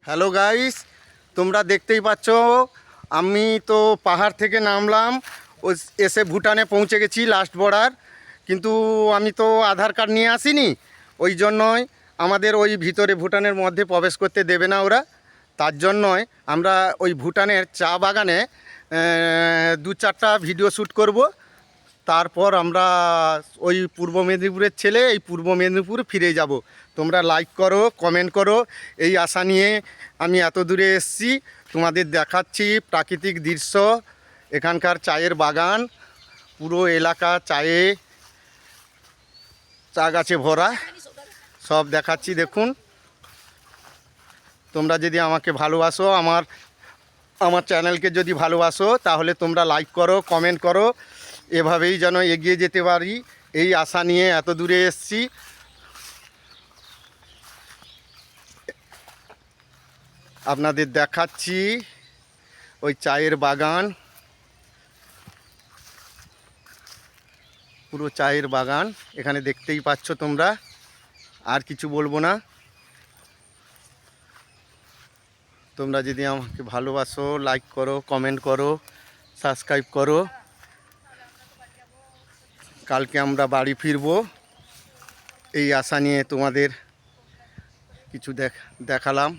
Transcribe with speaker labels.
Speaker 1: Hello guys, তোমরা দেখতেই পাচ্ছ আমি তো পাহাড় থেকে নামলাম, ও এসে ভুটানে পৌঁছে গেছি লাস্ট বর্ডার। কিন্তু আমি তো আধার কার্ড নিয়ে আসিনি, ওই জন্যই আমাদের ওই ভিতরে ভুটানের মধ্যে প্রবেশ করতে দেবে না ওরা। তার জন্যই আমরা ওই ভুটানের চা বাগানে দু চারটা ভিডিও শ্যুট করব। তারপর আমরা ওই পূর্ব মেদিনীপুরের ছেলে এই পূর্ব মেদিনীপুর ফিরে যাব। তোমরা লাইক করো, কমেন্ট করো, এই আশা নিয়ে আমি এত দূরে এসেছি। তোমাদের দেখাচ্ছি প্রাকৃতিক দৃশ্য, এখানকার চায়ের বাগান, পুরো এলাকা চায়ে চা গাছে ভরা, সব দেখাচ্ছি। দেখুন, তোমরা যদি আমাকে ভালোবাসো, আমার চ্যানেলকে যদি ভালোবাসো, তাহলে তোমরা লাইক করো, কমেন্ট করো। এভাবেই যেন এগিয়ে যেতে পারি, এই আশা নিয়ে এত দূরে এসেছি। আপনাদের দেখাচ্ছি ওই চায়ের বাগান, পুরো চায়ের বাগান এখানে দেখতেই পাচ্ছ তোমরা। আর কিছু বলবো না। তোমরা যদি আমাকে ভালোবাসো, লাইক করো, কমেন্ট করো, সাবস্ক্রাইব করো। কালকে আমরা বাড়ি ফিরবো, এই আশা নিয়ে তোমাদের কিছু দেখালাম।